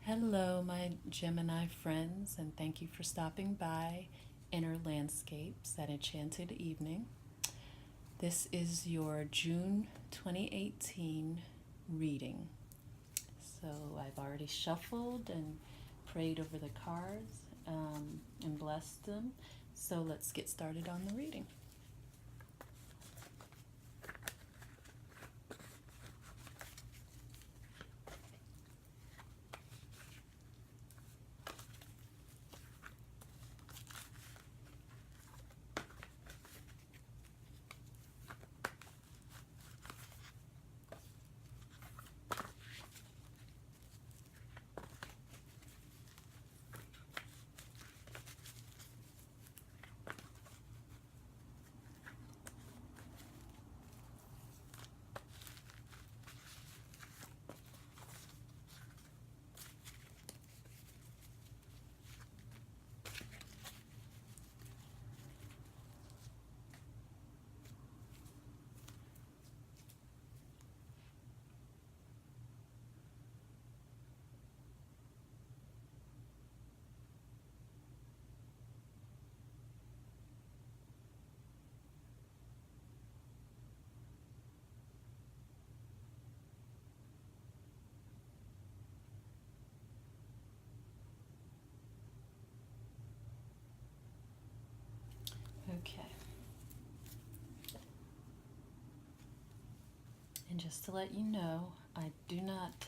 Hello, my Gemini friends, and thank you for stopping by Inner Landscapes at Enchanted Evening. This is your June 2018 reading. So I've already shuffled and prayed over the cards and blessed them. So let's get started on the reading. Okay. And just to let you know, I do not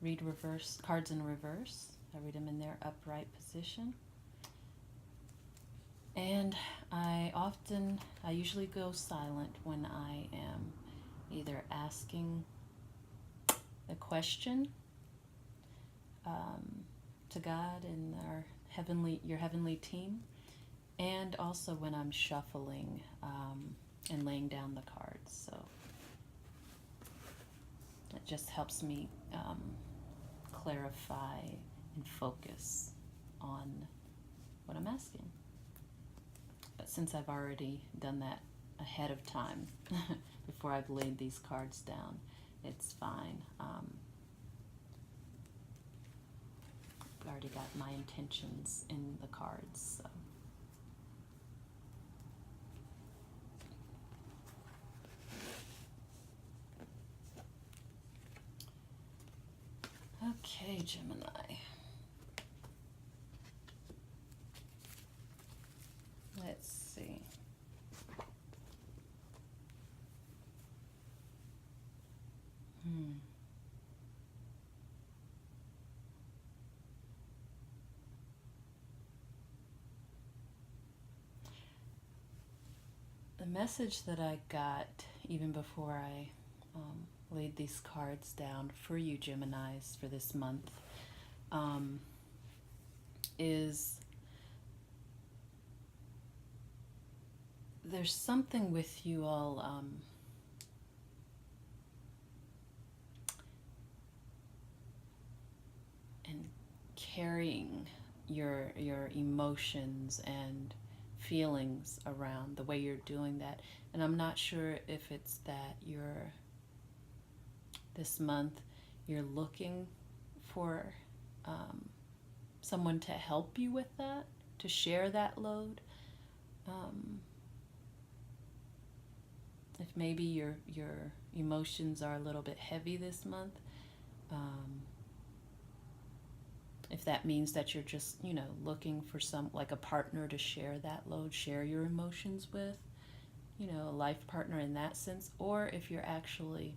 read reverse cards in reverse. I read them in their upright position. And I usually go silent when I am either asking a question to God and your heavenly team, and also when I'm shuffling and laying down the cards. So it just helps me clarify and focus on what I'm asking. But since I've already done that ahead of time, before I've laid these cards down, it's fine. I've already got my intentions in the cards, so. Okay, Gemini. Let's see. The message that I got even before I laid these cards down for you Geminis for this month is there's something with you all and carrying your emotions and feelings around the way you're doing that. And I'm not sure if it's that this month you're looking for someone to help you with that, to share that load. If maybe your emotions are a little bit heavy this month, if that means that you're just, looking for like a partner to share that load, share your emotions with, a life partner in that sense, or if you're actually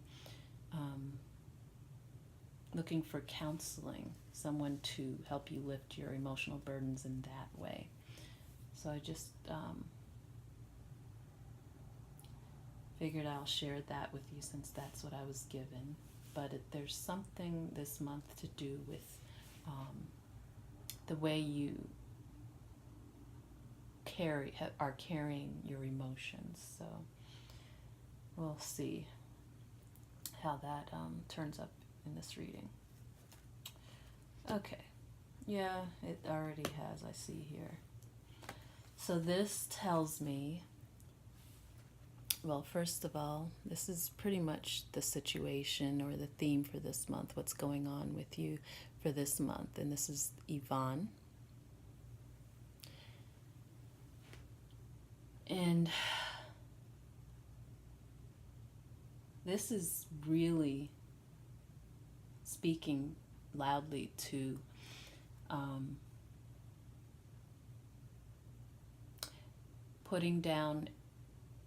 looking for counseling, someone to help you lift your emotional burdens in that way. So I just figured I'll share that with you since that's what I was given. But there's something this month to do with the way you are carrying your emotions. So we'll see how that turns up in this reading. Okay. Yeah, it already has, I see here. So this tells me Well, first of all, this is pretty much the situation or the theme for this month, what's going on with you for this month. And this is Yvonne. And this is really speaking loudly to putting down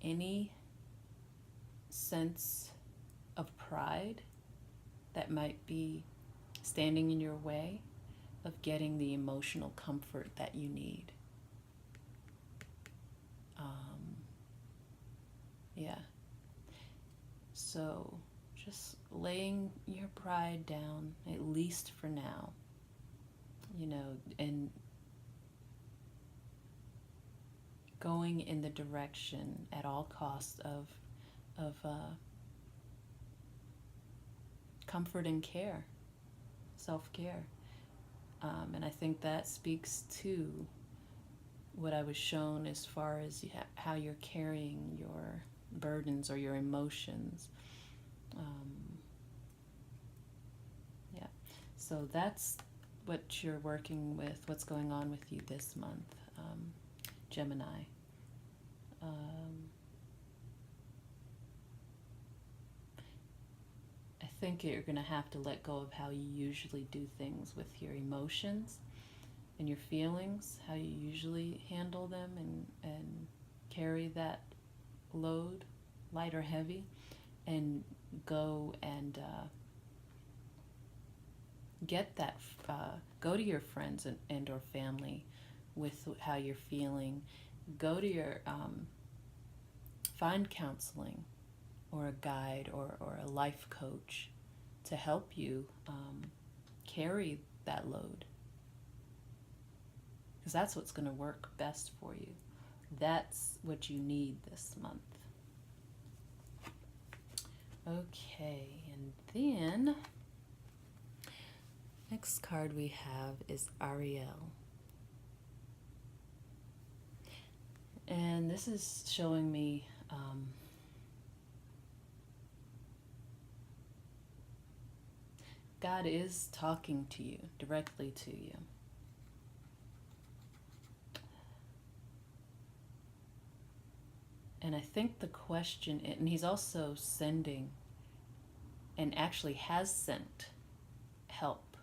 any sense of pride that might be standing in your way of getting the emotional comfort that you need. Yeah. So just laying your pride down, at least for now, and going in the direction at all costs of comfort and care, self-care. And I think that speaks to what I was shown as far as how you're carrying your burdens or your emotions. Yeah. So that's what you're working with, what's going on with you this month, Gemini. I think you're going to have to let go of how you usually do things with your emotions and your feelings, how you usually handle them and carry that load, light or heavy, and go and get that, go to your friends and or family with how you're feeling. Go to your, find counseling or a guide or a life coach to help you carry that load. Because that's what's going to work best for you. That's what you need this month. Okay, and then next card we have is Ariel. And this is showing me God is talking to you, directly to you. And I think the question, and he's also sending, and actually has sent help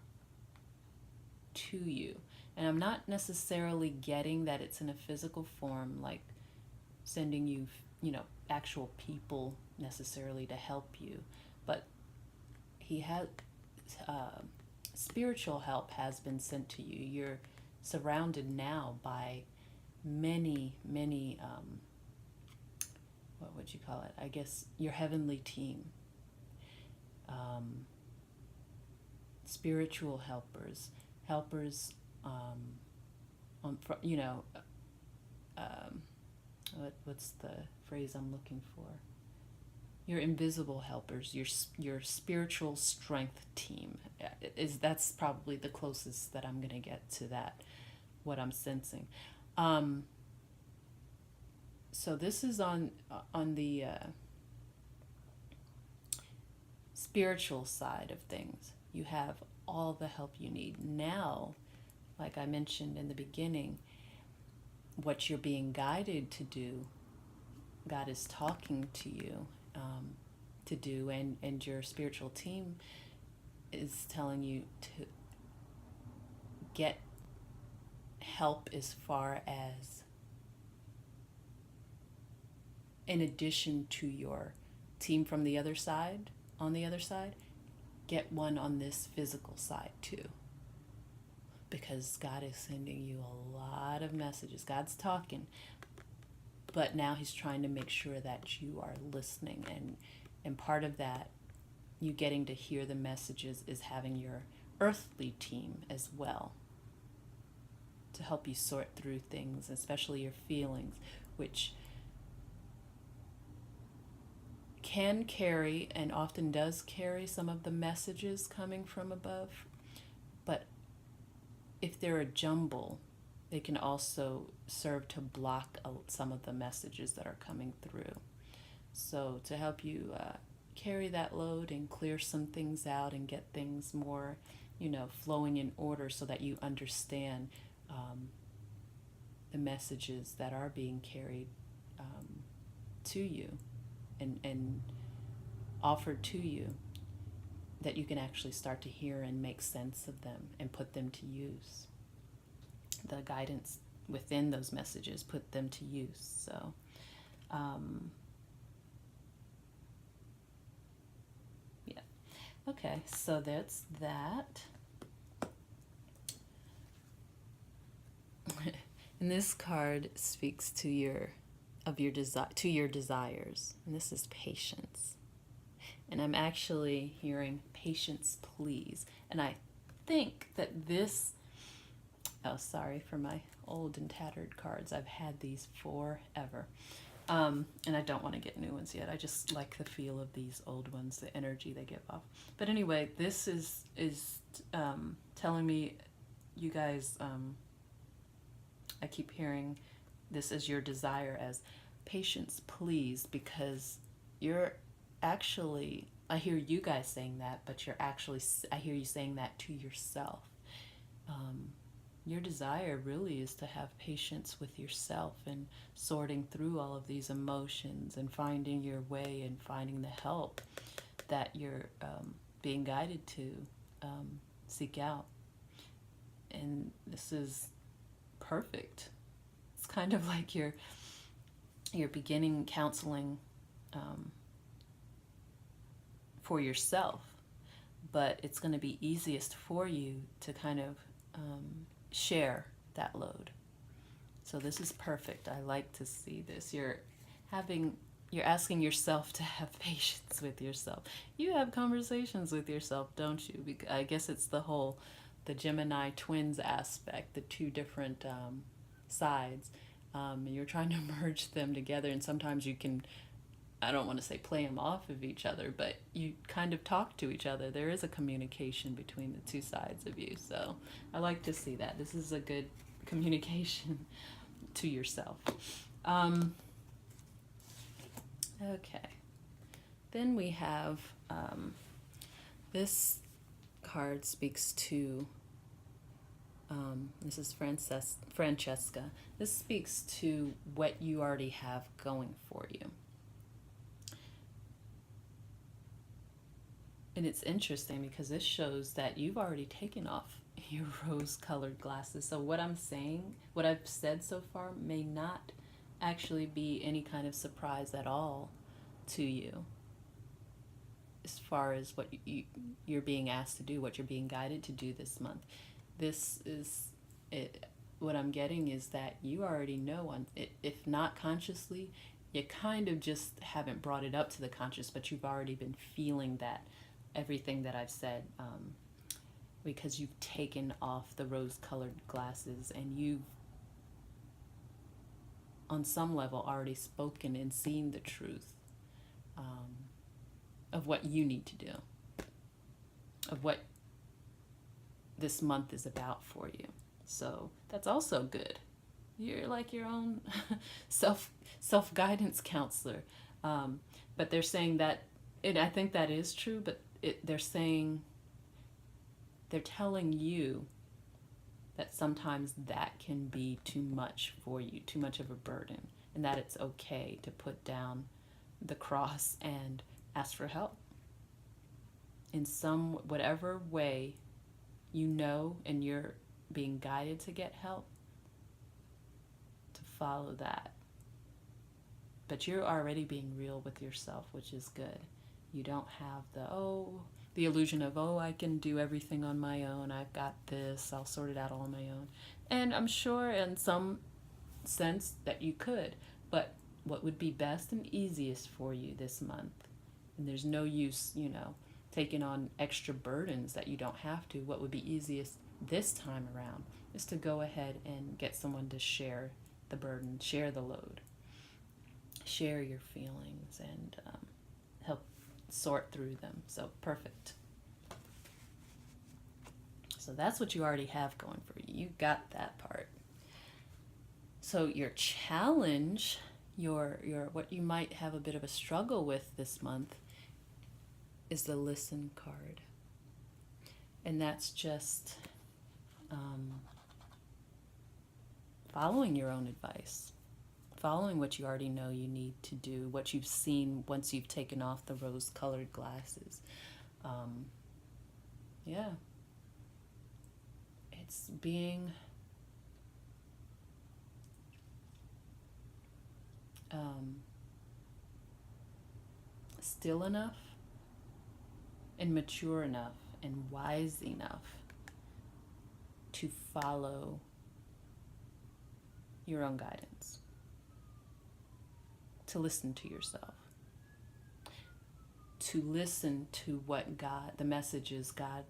to you. And I'm not necessarily getting that it's in a physical form, like sending you, actual people necessarily to help you. But he has, spiritual help has been sent to you. You're surrounded now by many, what would you call it? I guess your heavenly team. Spiritual helpers, what's the phrase I'm looking for? Your invisible helpers, your spiritual strength team. That's probably the closest that I'm going to get to that, what I'm sensing. So this is on the spiritual side of things. You have all the help you need. Now, like I mentioned in the beginning, what you're being guided to do, God is talking to you to do, and your spiritual team is telling you to get help as far as, in addition to your team from the other side, on the other side, get one on this physical side too. Because God is sending you a lot of messages. God's talking, but now he's trying to make sure that you are listening. And part of that, you getting to hear the messages, is having your earthly team as well to help you sort through things, especially your feelings, which can carry and often does carry some of the messages coming from above. But if they're a jumble, they can also serve to block some of the messages that are coming through. So to help you carry that load and clear some things out and get things more, flowing in order so that you understand the messages that are being carried to you and offered to you, that you can actually start to hear and make sense of them and put them to use. The guidance within those messages, put them to use. So yeah. Okay, so that's that. And this card speaks to your desires, and this is patience. And I'm actually hearing patience, please. And I think that this, oh, sorry for my old and tattered cards. I've had these forever. And I don't want to get new ones yet. I just like the feel of these old ones, the energy they give off. But anyway, this is telling me, you guys, I keep hearing this as your desire as patience, please, because you're actually, I hear you guys saying that, but I hear you saying that to yourself. Your desire really is to have patience with yourself and sorting through all of these emotions and finding your way and finding the help that you're being guided to seek out. And this is perfect. It's kind of like you're beginning counseling for yourself, but it's going to be easiest for you to kind of share that load. So this is perfect. I like to see this. You're asking yourself to have patience with yourself. You have conversations with yourself, don't you? I guess it's the Gemini twins aspect, the two different sides. You're trying to merge them together, and sometimes you can, I don't want to say play them off of each other, but you kind of talk to each other. There is a communication between the two sides of you. So I like to see that. This is a good communication to yourself. Okay. Then we have, this card speaks to, this is Francesca. This speaks to what you already have going for you. And it's interesting because this shows that you've already taken off your rose-colored glasses. So what I'm saying, what I've said so far may not actually be any kind of surprise at all to you as far as what you're being asked to do, what you're being guided to do this month. This is it. What I'm getting is that you already know, if not consciously, you kind of just haven't brought it up to the conscious, but you've already been feeling that, everything that I've said, because you've taken off the rose-colored glasses and you've, on some level, already spoken and seen the truth of what you need to do, of what this month is about for you. So that's also good. You're like your own self-guidance counselor. But they're saying that, and I think that is true, but they're telling you that sometimes that can be too much for you, too much of a burden, and that it's okay to put down the cross and ask for help in whatever way you know, and you're being guided to get help, to follow that. But you're already being real with yourself, which is good. You don't have the illusion of, I can do everything on my own. I've got this. I'll sort it out all on my own. And I'm sure in some sense that you could, but what would be best and easiest for you this month, and there's no use, taking on extra burdens that you don't have to. What would be easiest this time around is to go ahead and get someone to share the burden, share the load, share your feelings, and help sort through them. So perfect. So that's what you already have going for you. You got that part. So your challenge, your what you might have a bit of a struggle with this month is the listen card. And that's just following your own advice, following what you already know you need to do, what you've seen once you've taken off the rose-colored glasses. Yeah. It's being still enough and mature enough and wise enough to follow your own guidance, to listen to yourself, to listen to what God, the messages God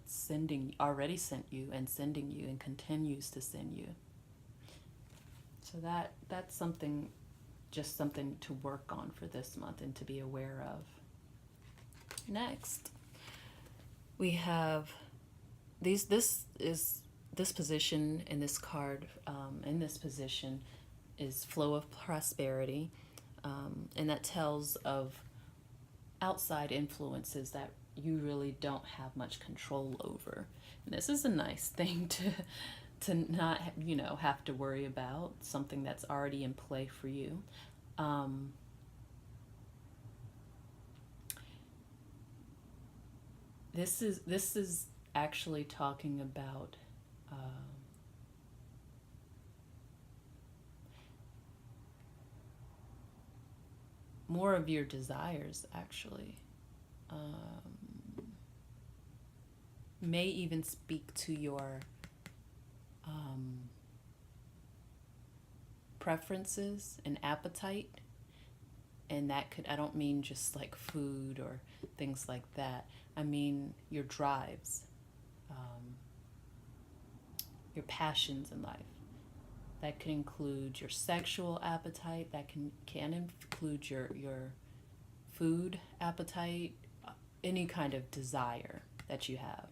already sent you and sending you and continues to send you. So that's something, just something to work on for this month and to be aware of. Next, we have this position in this card, in this position is flow of prosperity, and that tells of outside influences that you really don't have much control over. And this is a nice thing to not have to worry about, something that's already in play for you. This is actually talking about more of your desires, actually. May even speak to your preferences and appetite. And that could, I don't mean just like food or things like that. I mean your drives, your passions in life. That can include your sexual appetite. That can include your food appetite, any kind of desire that you have.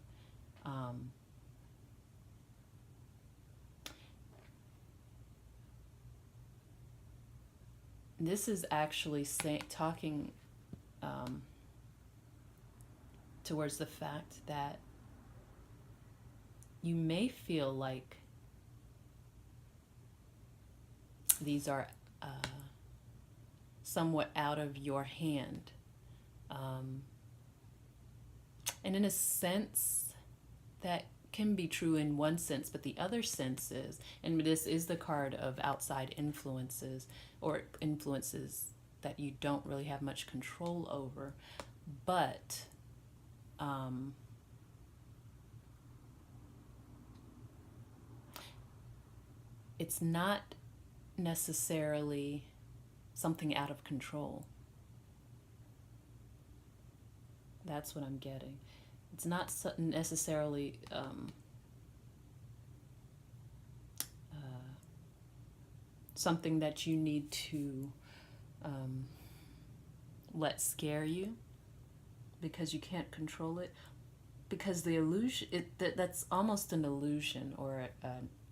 This is actually talking towards the fact that you may feel like these are somewhat out of your hand. And in a sense, that can be true in one sense, but the other sense is, and this is the card of outside influences, or influences that you don't really have much control over, but it's not necessarily something out of control. That's what I'm getting. It's not necessarily something that you need to let scare you because you can't control it. Because the illusion, that's almost an illusion or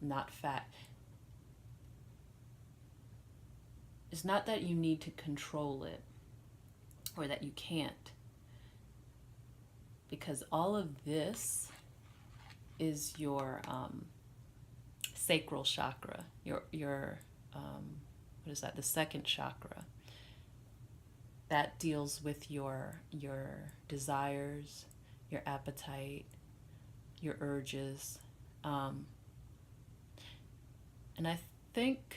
not fact. It's not that you need to control it or that you can't. Because all of this is your sacral chakra, your what is that? The second chakra. That deals with your desires, your appetite, your urges, and I think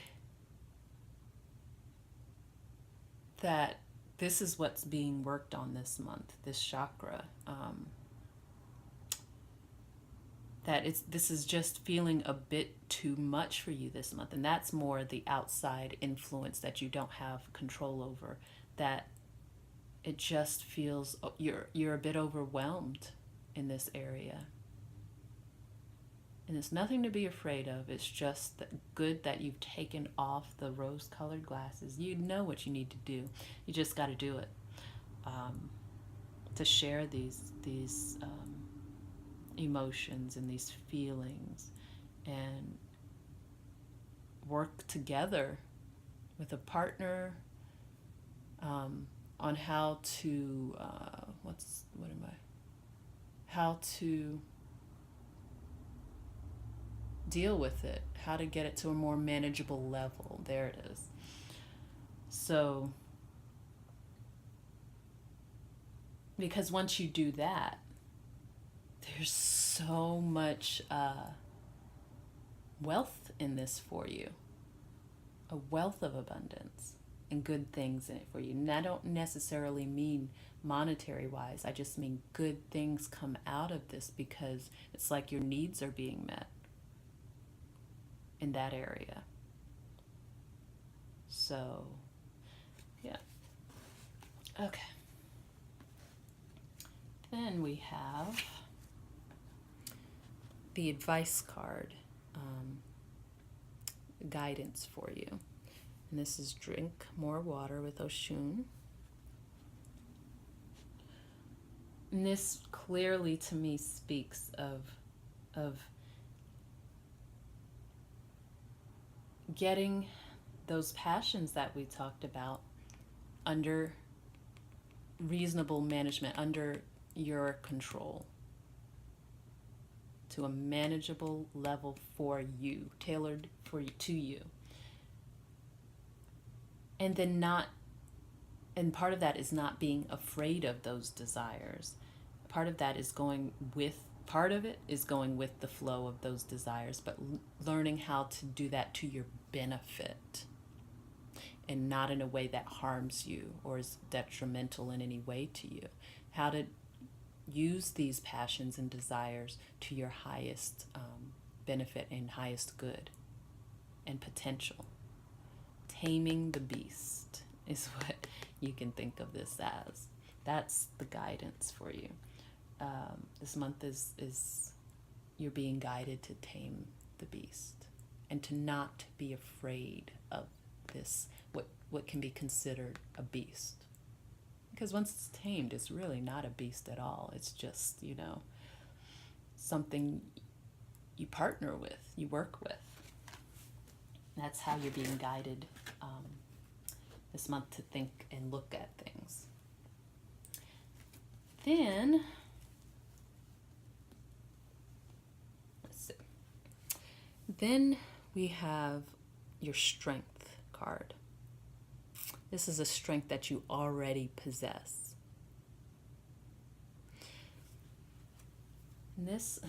that this is what's being worked on this month, this chakra. This is just feeling a bit too much for you this month, and that's more the outside influence that you don't have control over. That it just feels you're a bit overwhelmed in this area, and it's nothing to be afraid of. It's just good that you've taken off the rose-colored glasses. You know what you need to do. You just got to do it. To share these emotions and these feelings, and work together with a partner, on how to, how to deal with it, how to get it to a more manageable level. There it is. So, because once you do that, there's so much wealth in this for you, a wealth of abundance and good things in it for you. And I don't necessarily mean monetary wise, I just mean good things come out of this because it's like your needs are being met in that area. So, yeah. Okay. Then we have the advice card, guidance for you. And this is drink more water with Oshun. And this clearly to me speaks of getting those passions that we talked about under reasonable management, under your control, to a manageable level for you, tailored for you, to you. And then part of that is not being afraid of those desires. Part of it is going with the flow of those desires, but learning how to do that to your benefit and not in a way that harms you or is detrimental in any way to you. How to use these passions and desires to your highest benefit and highest good and potential. Taming the beast is what you can think of this as. That's the guidance for you. This month is you're being guided to tame the beast and to not be afraid of this, what can be considered a beast. Because once it's tamed, it's really not a beast at all. It's just, something you partner with, you work with. That's how you're being guided this month to think and look at things. Then, let's see. Then we have your strength card. This is a strength that you already possess. And this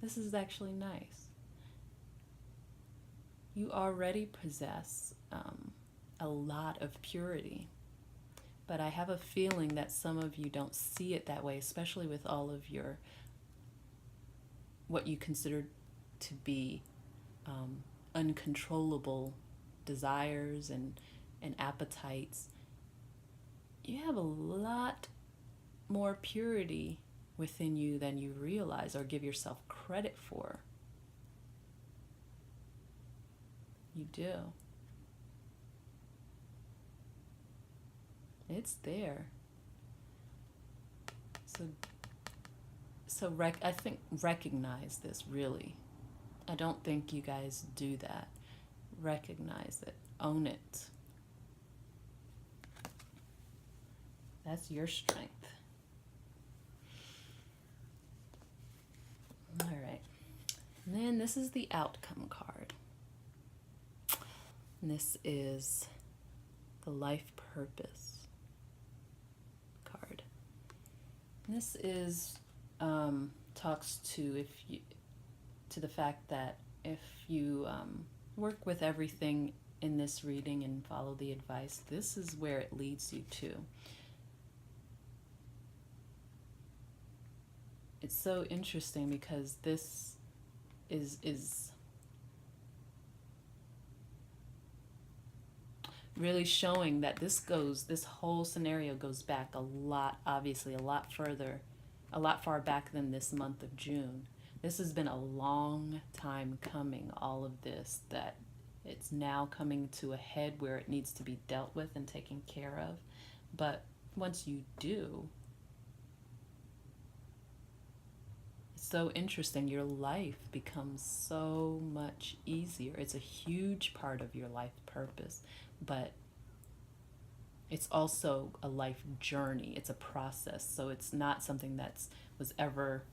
is actually nice. You already possess a lot of purity, but I have a feeling that some of you don't see it that way, especially with all of your, what you consider to be uncontrollable desires and appetites. You have a lot more purity within you than you realize or give yourself credit for. You do. It's there. So I think recognize this, really. I don't think you guys do that. Recognize it. Own it. That's your strength. All right. And then this is the outcome card. And this is the life purpose card. And this is talks to the fact that if you work with everything in this reading and follow the advice, this is where it leads you to. It's so interesting because this is really showing that this whole scenario goes back a lot far back than this month of June. This has been a long time coming, all of this, that it's now coming to a head where it needs to be dealt with and taken care of. But once you do, it's so interesting. Your life becomes so much easier. It's a huge part of your life purpose, but It's also a life journey. It's a process. So it's not something that's was ever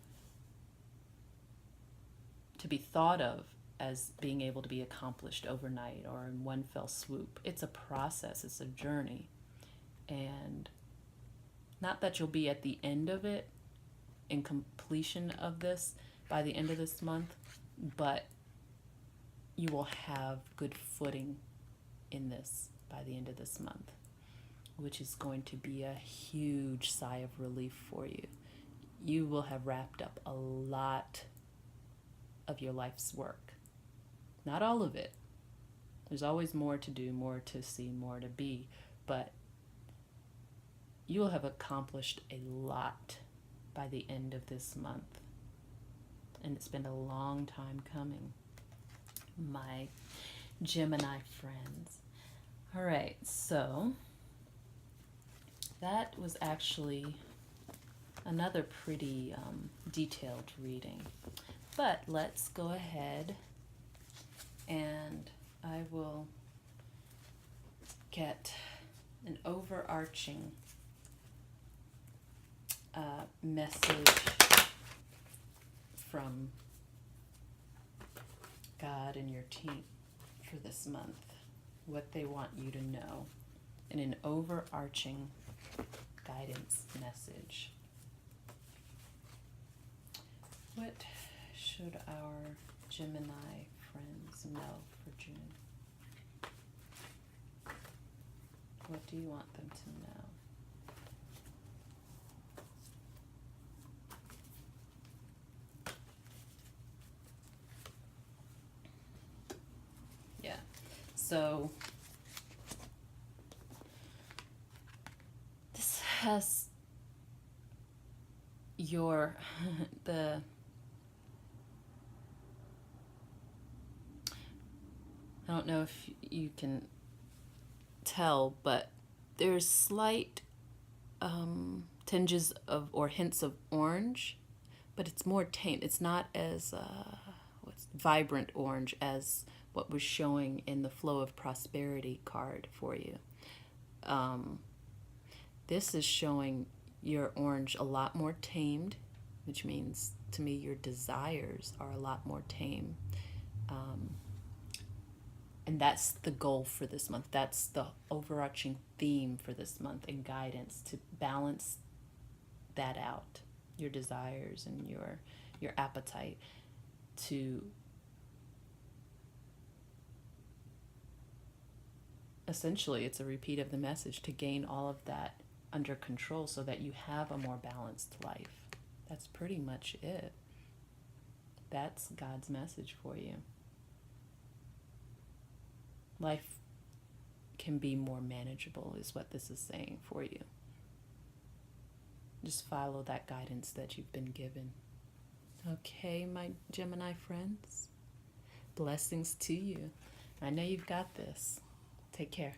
to be thought of as being able to be accomplished overnight or in one fell swoop. It's a process. It's a journey. And not that you'll be at the end of it in completion of this by the end of this month, but you will have good footing in this by the end of this month, which is going to be a huge sigh of relief for you. You will have wrapped up a lot of your life's work. Not all of it. There's always more to do, more to see, more to be, but you will have accomplished a lot by the end of this month. And it's been a long time coming, my Gemini friends. All right, so that was actually another pretty detailed reading. But let's go ahead and I will get an overarching message from God and your team for this month, what they want you to know, in an overarching guidance message. What should our Gemini friends know for June? What do you want them to know? Yeah, so this has your I don't know if you can tell, but there's slight tinges of or hints of orange, but it's more tame. It's not as vibrant orange as what was showing in the Flow of Prosperity card for you. This is showing your orange a lot more tamed, which means to me your desires are a lot more tame. And that's the goal for this month. That's the overarching theme for this month and guidance, to balance that out, your desires and your appetite, to essentially, it's a repeat of the message, to gain all of that under control so that you have a more balanced life. That's pretty much it. That's God's message for you. Life can be more manageable is what this is saying for you. Just follow that guidance that you've been given. Okay, my Gemini friends. Blessings to you. I know you've got this. Take care.